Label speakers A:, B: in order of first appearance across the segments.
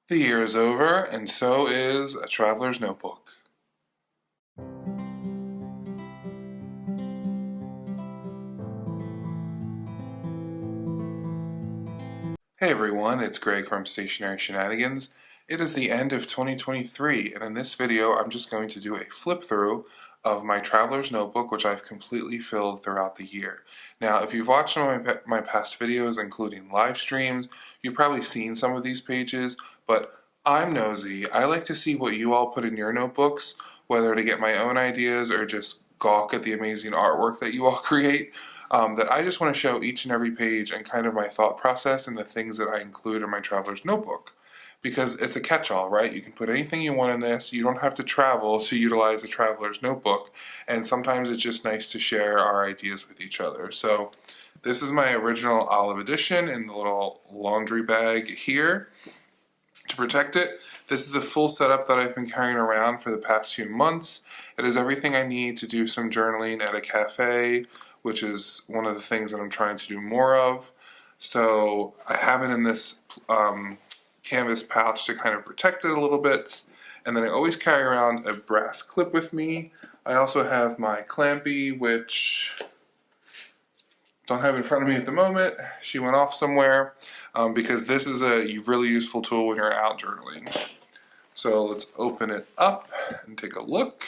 A: The year is over, and so is a traveler's notebook. Hey everyone, it's Greg from Stationery Shenanigans. It is the end of 2023, and in this video I'm just going to do a flip through of my traveler's notebook, which I've completely filled throughout the year. Now, if you've watched some of my past videos, including live streams, you've probably seen some of these pages, but I'm nosy. I like to see what you all put in your notebooks, whether to get my own ideas or just gawk at the amazing artwork that you all create. That I just want to show each and every page and kind of my thought process and the things that I include in my traveler's notebook. Because it's a catch-all, right? You can put anything you want in this. You don't have to travel to utilize a traveler's notebook. And sometimes it's just nice to share our ideas with each other. So this is my original olive edition in the little laundry bag here. To protect it, this is the full setup that I've been carrying around for the past few months. It is everything I need to do some journaling at a cafe, which is one of the things that I'm trying to do more of. So I have it in this canvas pouch to kind of protect it a little bit. And then I always carry around a brass clip with me. I also have my clampy, which don't have in front of me at the moment. She went off somewhere because this is a really useful tool when you're out journaling. So let's open it up and take a look.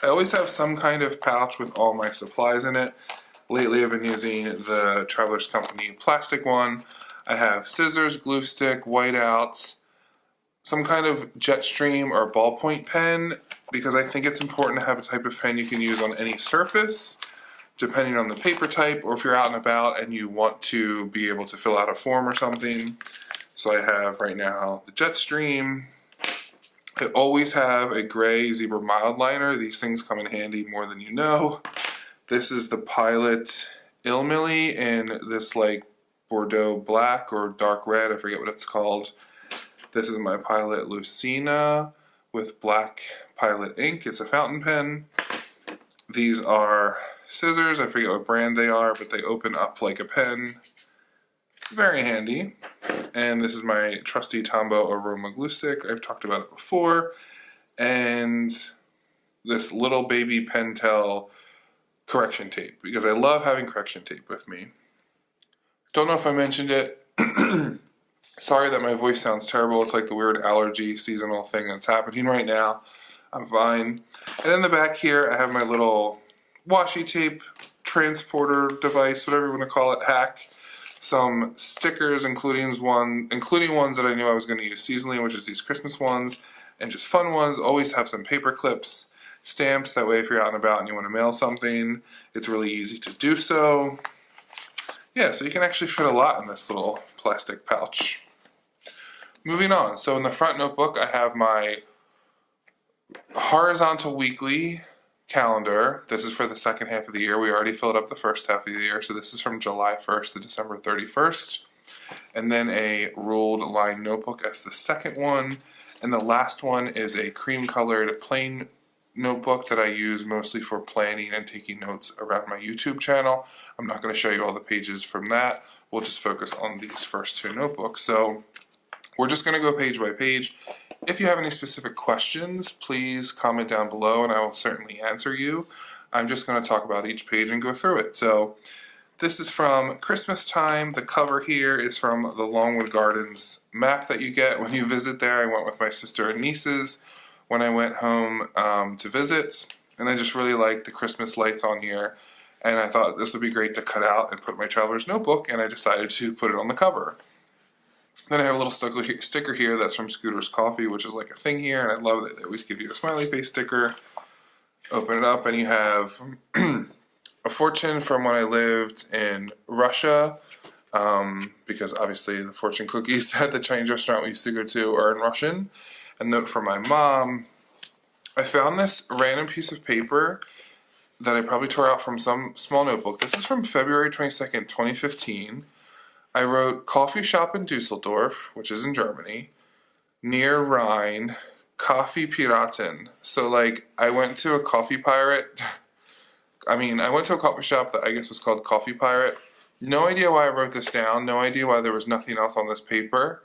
A: I always have some kind of pouch with all my supplies in it. Lately I've been using the Traveler's Company plastic one. I have scissors, glue stick, whiteouts, some kind of jet stream or ballpoint pen, because I think it's important to have a type of pen you can use on any surface, depending on the paper type, or if you're out and about and you want to be able to fill out a form or something. So I have right now the jet stream. I always have a gray zebra mild liner. These things come in handy more than you know. This is the Pilot Ilmily in this like Bordeaux black or dark red, I forget what it's called. This is my Pilot Lucina with black Pilot ink. It's a fountain pen. These are scissors. I forget what brand they are, but they open up like a pen. Very handy. And this is my trusty Tombow Aroma glue stick. I've talked about it before. And this little baby Pentel correction tape, because I love having correction tape with me. Don't know if I mentioned it. Sorry that my voice sounds terrible. It's like the weird allergy seasonal thing that's happening right now. I'm fine. And in the back here, I have my little washi tape transporter device, whatever you want to call it, hack. Some stickers, including ones that I knew I was going to use seasonally, which is these Christmas ones, and just fun ones. Always have some paper clips, stamps, that way if you're out and about and you want to mail something, it's really easy to do so. Yeah, so you can actually fit a lot in this little plastic pouch. Moving on, so in the front notebook I have my horizontal weekly calendar. This is for the second half of the year. We already filled up the first half of the year, so this is from July 1st to December 31st. And then a ruled line notebook as the second one. And the last one is a cream colored plain notebook that I use mostly for planning and taking notes around my YouTube channel. I'm not going to show you all the pages from that. We'll just focus on these first two notebooks. So we're just going to go page by page. If you have any specific questions, please comment down below and I will certainly answer you. I'm just going to talk about each page and go through it. So this is from Christmas time. The cover here is from the Longwood Gardens map that you get when you visit there. I went with my sister and nieces when I went home to visit, and I just really like the Christmas lights on here, and I thought this would be great to cut out and put in my traveler's notebook, and I decided to put it on the cover. Then I have a little sticker here that's from Scooter's Coffee, which is like a thing here, and I love that they always give you a smiley face sticker. Open it up and you have a fortune from when I lived in Russia, because obviously the fortune cookies at the Chinese restaurant we used to go to are in Russian. A note from my mom. I found this random piece of paper that I probably tore out from some small notebook. This is from February 22nd, 2015. I wrote coffee shop in Dusseldorf, which is in Germany, near Rhine, Coffee Piraten. So like I went to a coffee pirate. I went to a coffee shop that I guess was called Coffee Pirate. No idea why I wrote this down. No idea why there was nothing else on this paper.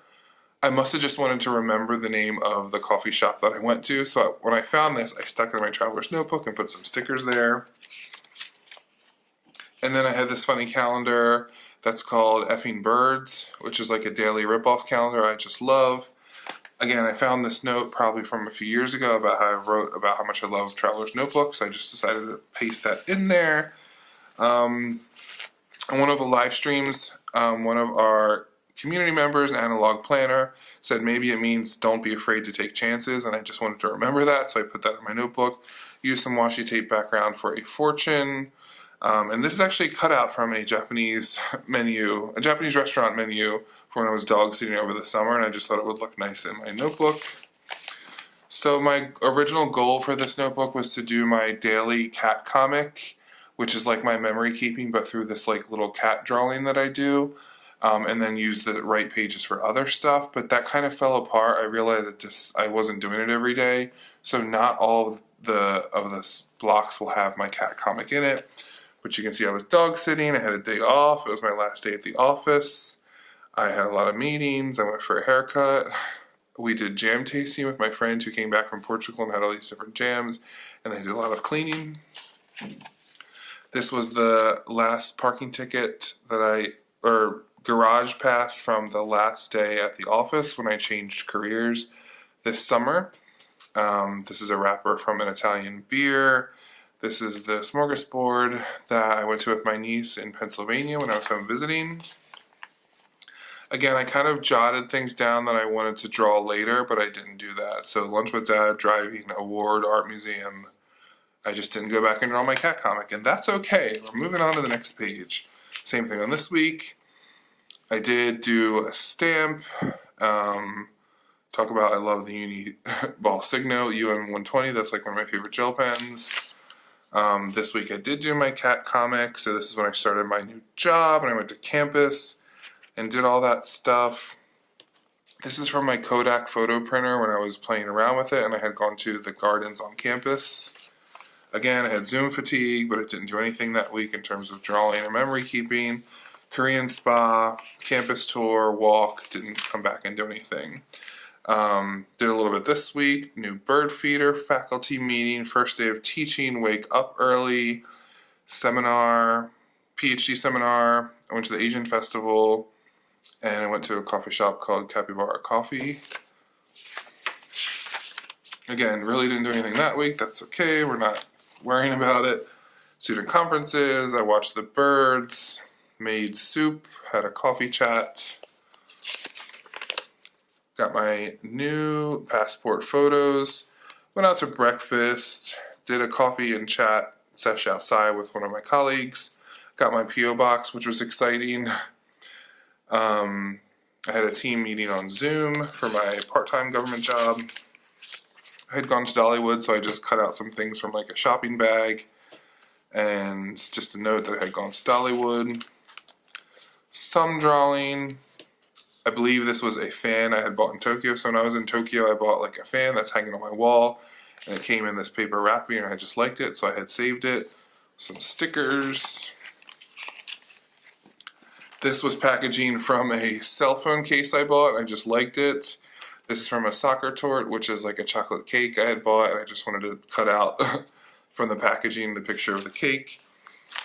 A: I must have just wanted to remember the name of the coffee shop that I went to. So when I found this, I stuck it in my traveler's notebook and put some stickers there. And then I had this funny calendar that's called Effing Birds, which is like a daily ripoff calendar I just love. Again, I found this note probably from a few years ago about how I wrote about how much I love traveler's notebooks. I just decided to paste that in there. On one of the live streams, one of our community members, an analog planner, said maybe it means don't be afraid to take chances, and I just wanted to remember that, so I put that in my notebook. Used some washi tape background for a fortune. And this is actually cut out from a Japanese menu, a Japanese restaurant menu for when I was dog sitting over the summer, and I just thought it would look nice in my notebook. So my original goal for this notebook was to do my daily cat comic, which is like my memory keeping, but through this like little cat drawing that I do, and then use the right pages for other stuff. But that kind of fell apart. I realized that I wasn't doing it every day, so not all of the blocks will have my cat comic in it. But you can see I was dog sitting, I had a day off, it was my last day at the office, I had a lot of meetings, I went for a haircut, we did jam tasting with my friend who came back from Portugal and had all these different jams, and they did a lot of cleaning. This was the last parking ticket or garage pass from the last day at the office when I changed careers this summer. This is a wrapper from an Italian beer. This is the smorgasbord that I went to with my niece in Pennsylvania when I was home visiting. Again, I kind of jotted things down that I wanted to draw later, but I didn't do that. So Lunch with Dad, driving, award, art museum. I just didn't go back and draw my cat comic, and that's okay. We're moving on to the next page. Same thing on this week. I did do a stamp. Talk about I love the Uni Ball Signo UM120. That's like one of my favorite gel pens. This week I did do my cat comic, so this is when I started my new job and I went to campus and did all that stuff. This is from my Kodak photo printer when I was playing around with it and I had gone to the gardens on campus. Again, I had Zoom fatigue, but it didn't do anything that week in terms of drawing or memory keeping. Korean spa, campus tour, walk, didn't come back and do anything. Did a little bit this week, new bird feeder, faculty meeting, first day of teaching, wake up early, seminar, PhD seminar. I went to the Asian festival, and I went to a coffee shop called Capybara Coffee. Again, really didn't do anything that week. That's okay. We're not worrying about it. Student conferences. I watched the birds, made soup, had a coffee chat. Got my new passport photos, went out to breakfast, did a coffee and chat session outside with one of my colleagues, got my P.O. box, which was exciting. I had a team meeting on Zoom for my part-time government job. I had gone to Dollywood, so I just cut out some things from like a shopping bag and just a note that I had gone to Dollywood. Some drawing. I believe this was a fan I had bought in Tokyo. So when I was in Tokyo, I bought like a fan that's hanging on my wall, and it came in this paper wrapping, and I just liked it, so I had saved it. Some stickers. This was packaging from a cell phone case I bought, and I just liked it. This is from a soccer tort, which is like a chocolate cake I had bought, and I just wanted to cut out from the packaging the picture of the cake.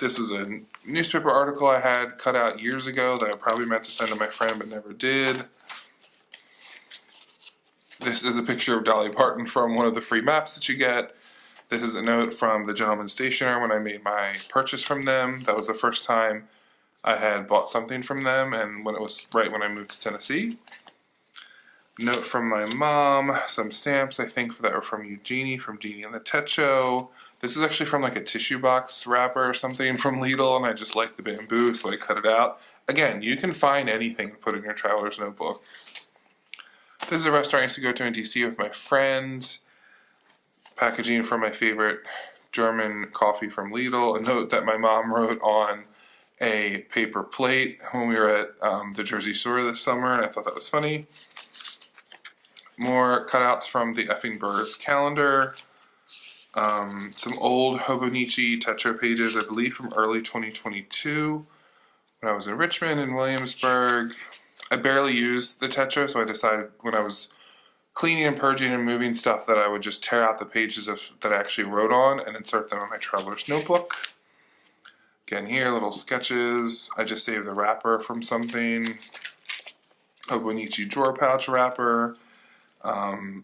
A: This was a newspaper article I had cut out years ago that I probably meant to send to my friend but never did. This is a picture of Dolly Parton from one of the free maps that you get. This is a note from the gentleman stationer when I made my purchase from them. That was the first time I had bought something from them, and when it was right when I moved to Tennessee. Note from my mom, some stamps I think that were from Eugenie, from Jeannie and the Techo. This is actually from like a tissue box wrapper or something from Lidl, and I just like the bamboo, so I cut it out. Again, you can find anything and put in your traveler's notebook. This is a restaurant I used to go to in DC with my friends. Packaging from my favorite German coffee from Lidl. A note that my mom wrote on a paper plate when we were at the Jersey Shore this summer, and I thought that was funny. More cutouts from the Effing Birds calendar. Some old Hobonichi Techo pages, I believe from early 2022 when I was in Richmond and Williamsburg. I barely use the Tetra, so I decided when I was cleaning and purging and moving stuff that I would just tear out the pages that I actually wrote on and insert them in my traveler's notebook. Again here, little sketches. I just saved the wrapper from something. A Bonichi drawer pouch wrapper.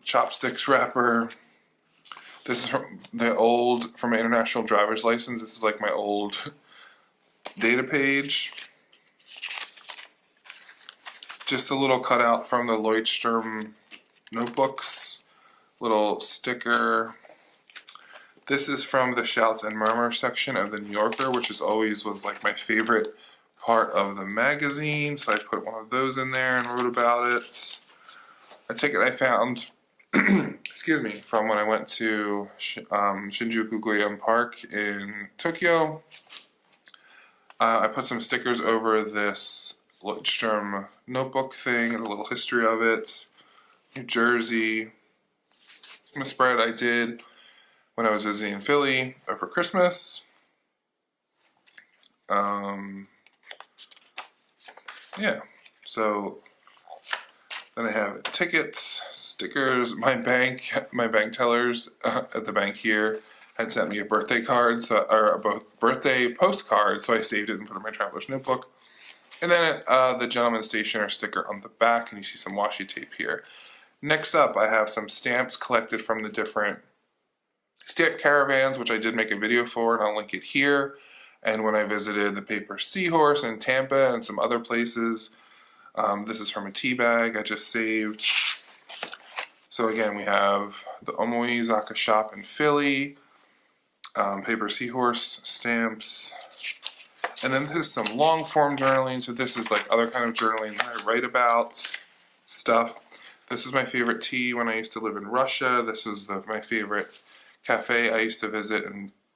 A: Chopsticks wrapper. This is from my international driver's license. This is like my old data page. Just a little cutout from the Leuchtturm notebooks. Little sticker. This is from the Shouts and Murmurs section of the New Yorker, which was like my favorite part of the magazine. So I put one of those in there and wrote about it. A ticket I found, excuse me, from when I went to Shinjuku Goyam Park in Tokyo. I put some stickers over this Leuchtturm notebook thing and a little history of it. New Jersey. A spread I did when I was visiting Philly over Christmas. Yeah, so then I have tickets, stickers. My bank tellers at the bank here had sent me a birthday card, or both birthday postcards, so I saved it and put it in my traveler's notebook. And then the Gentleman Stationer sticker on the back, and you see some washi tape here. Next up, I have some stamps collected from the different stamp caravans, which I did make a video for, and I'll link it here. And when I visited the Paper Seahorse in Tampa and some other places, this is from a tea bag I just saved. So again, we have the Omoizaka shop in Philly, Paper Seahorse stamps, and then this is some long form journaling. So this is like other kind of journaling that I write about stuff. This is my favorite tea when I used to live in Russia. This was my favorite cafe I used to visit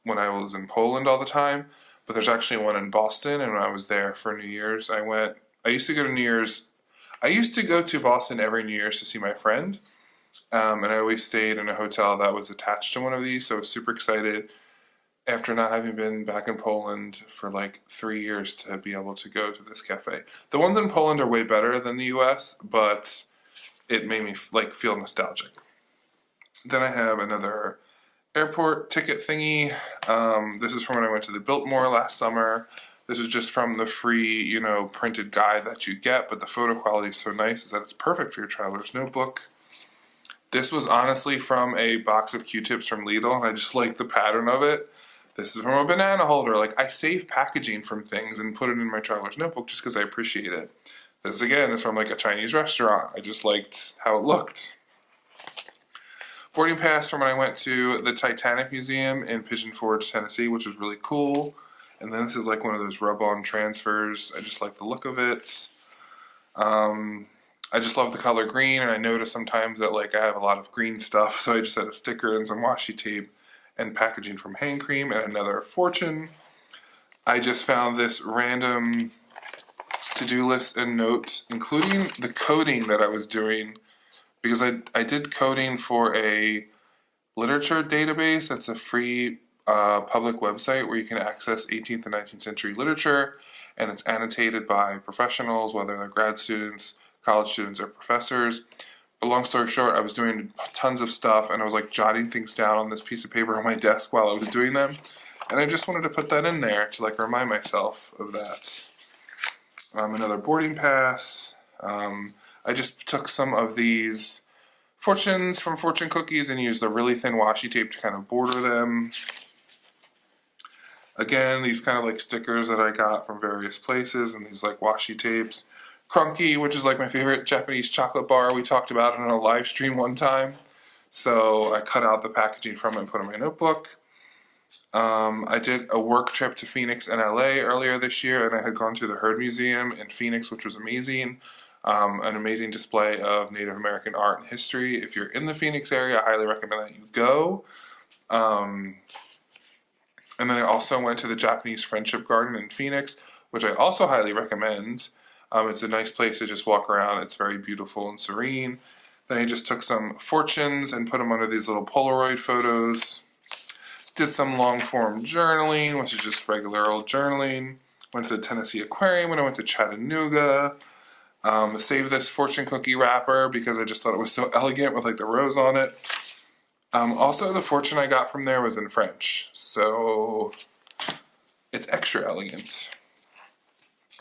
A: when I was in Poland all the time. But there's actually one in Boston, and when I was there for New Year's, I used to go to Boston every New Year's to see my friend, and I always stayed in a hotel that was attached to one of these, so I was super excited after not having been back in Poland for like 3 years to be able to go to this cafe. The ones in Poland are way better than the US, but it made me feel nostalgic. Then I have another airport ticket thingy. This is from when I went to the Biltmore last summer. This is just from the free, printed guide that you get, but the photo quality is so nice that it's perfect for your traveler's notebook. This was honestly from a box of Q-tips from Lidl, and I just like the pattern of it. This is from a banana holder. I save packaging from things and put it in my traveler's notebook just because I appreciate it. This again is from a Chinese restaurant. I just liked how it looked. Boarding pass from when I went to the Titanic Museum in Pigeon Forge, Tennessee, which was really cool. And then this is one of those rub-on transfers. I just like the look of it. I just love the color green, and I notice sometimes that I have a lot of green stuff, so I just had a sticker and some washi tape and packaging from hand cream and another Fortune. I just found this random to-do list and note, including the coding that I was doing, because I did coding for a literature database. That's a free public website where you can access 18th and 19th century literature, and it's annotated by professionals, whether they're grad students, college students, or professors. But long story short, I was doing tons of stuff, and I was jotting things down on this piece of paper on my desk while I was doing them, and I just wanted to put that in there to remind myself of that. Another boarding pass. I just took some of these fortunes from Fortune Cookies and used a really thin washi tape to kind of border them. Again, these kind of stickers that I got from various places, and these washi tapes. Crunky, which is my favorite Japanese chocolate bar. We talked about it on a live stream one time. So I cut out the packaging from it and put it in my notebook. I did a work trip to Phoenix and LA earlier this year, and I had gone to the Heard Museum in Phoenix, which was amazing. An amazing display of Native American art and history. If you're in the Phoenix area, I highly recommend that you go. And then I also went to the Japanese Friendship Garden in Phoenix, which I also highly recommend. It's a nice place to just walk around. It's very beautiful and serene. Then I just took some fortunes and put them under these little Polaroid photos. Did some long form journaling, which is just regular old journaling. Went to the Tennessee Aquarium when I went to Chattanooga. Save this fortune cookie wrapper because I just thought it was so elegant with like the rose on it. Also, the fortune I got from there was in French, so it's extra elegant.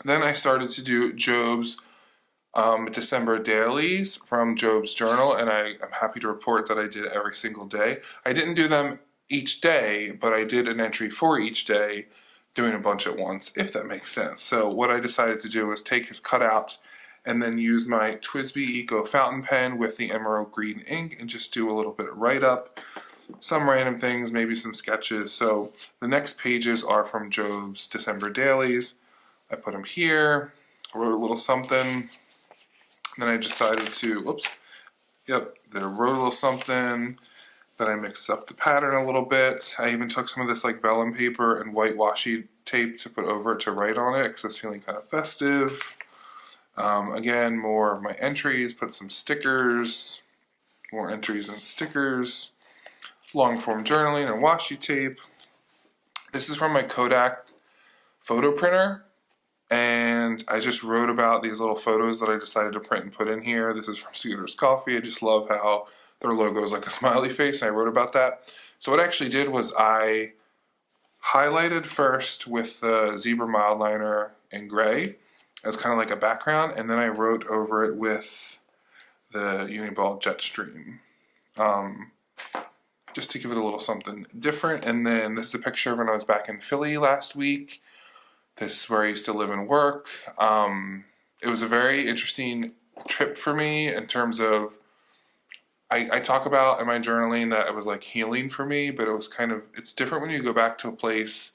A: Then I started to do Job's December Dailies from Job's journal, and I'm happy to report that I did it every single day. I didn't do them each day, but I did an entry for each day, doing a bunch at once, if that makes sense. So what I decided to do was take his cutout and then use my TWSBI Eco fountain pen with the emerald green ink and just do a little bit of write-up, some random things, maybe some sketches. So the next pages are from Job's December Dailies. I put them here, wrote a little something, then I decided to, wrote a little something, then I mixed up the pattern a little bit. I even took some of this like vellum paper and white washi tape to put over it to write on it because I was feeling kind of festive. Again, more of my entries, put some stickers, more entries and stickers, long form journaling and washi tape. This is from my Kodak photo printer, and I just wrote about these little photos that I decided to print and put in here. This is from Scooter's Coffee. I just love how their logo is like a smiley face, and I wrote about that. So what I actually did was I highlighted first with the zebra mildliner in gray as kind of like a background, and then I wrote over it with the Uniball Jetstream, just to give it a little something different. And then this is a picture of when I was back in Philly last week. This is where I used to live and work. It was a very interesting trip for me in terms of, I talk about in my journaling that it was like healing for me, but it was kind of, it's different when you go back to a place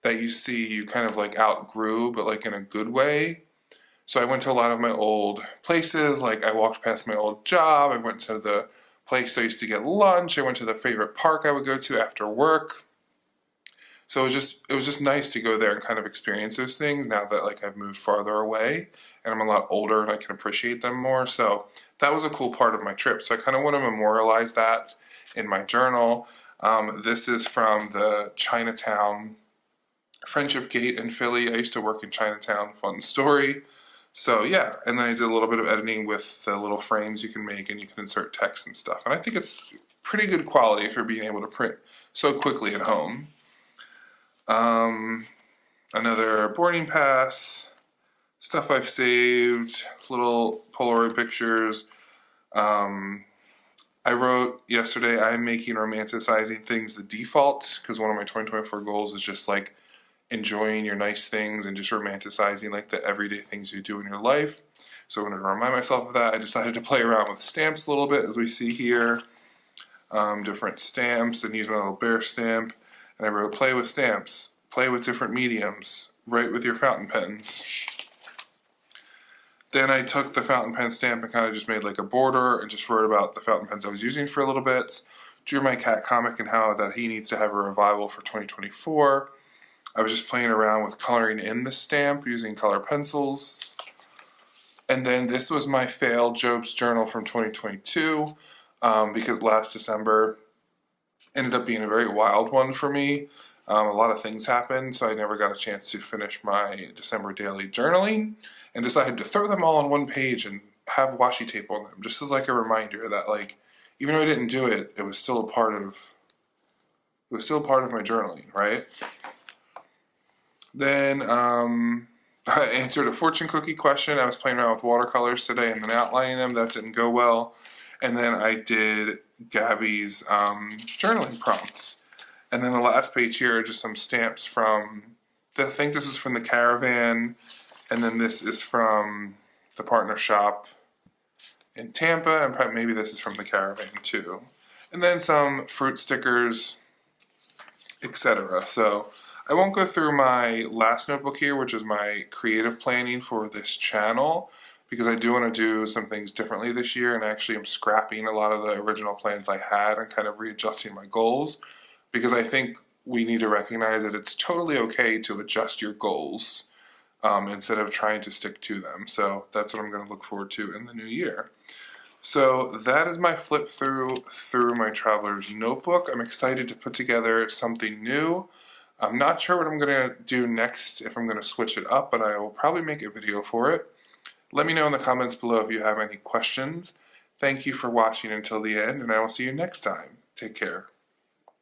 A: that you see you kind of like outgrew, but like in a good way. So I went to a lot of my old places, like I walked past my old job, I went to the place I used to get lunch, I went to the favorite park I would go to after work. So it was just nice to go there and kind of experience those things now that like I've moved farther away and I'm a lot older and I can appreciate them more. So that was a cool part of my trip. So I kind of want to memorialize that in my journal. This is from the Chinatown Friendship Gate in Philly. I used to work in Chinatown, fun story. So yeah, and then I did a little bit of editing with the little frames you can make and you can insert text and stuff. And I think it's pretty good quality if you're being able to print so quickly at home. Another boarding pass, stuff I've saved, little Polaroid pictures. I wrote yesterday, I'm making romanticizing things the default, because one of my 2024 goals is just like enjoying your nice things and just romanticizing like the everyday things you do in your life. So I wanted to remind myself of that. I decided to play around with stamps a little bit, as we see here. Different stamps, and use my little bear stamp. And I wrote, play with stamps, play with different mediums, write with your fountain pens. Then I took the fountain pen stamp and kind of just made like a border and just wrote about the fountain pens I was using for a little bit. Drew my cat comic and how that he needs to have a revival for 2024. I was just playing around with coloring in the stamp using color pencils. And then this was my failed Job's journal from 2022 because last December ended up being a very wild one for me. A lot of things happened, so I never got a chance to finish my December daily journaling and decided to throw them all on one page and have washi tape on them, just as like a reminder that like, even though I didn't do it, it was still a part of my journaling, right? Then I answered a fortune cookie question. I was playing around with watercolors today and then outlining them. That didn't go well. And then I did Gabby's journaling prompts. And then the last page here are just some stamps from, I think this is from the Caravan, and then this is from the partner shop in Tampa, and probably maybe this is from the Caravan too. And then some fruit stickers, etc. So I won't go through my last notebook here, which is my creative planning for this channel, because I do want to do some things differently this year, and actually I'm scrapping a lot of the original plans I had and kind of readjusting my goals, because I think we need to recognize that it's totally okay to adjust your goals instead of trying to stick to them. So that's what I'm going to look forward to in the new year. So that is my flip through my traveler's notebook. I'm excited to put together something new. I'm not sure what I'm going to do next, if I'm going to switch it up, but I will probably make a video for it. Let me know in the comments below if you have any questions. Thank you for watching until the end, and I will see you next time. Take care.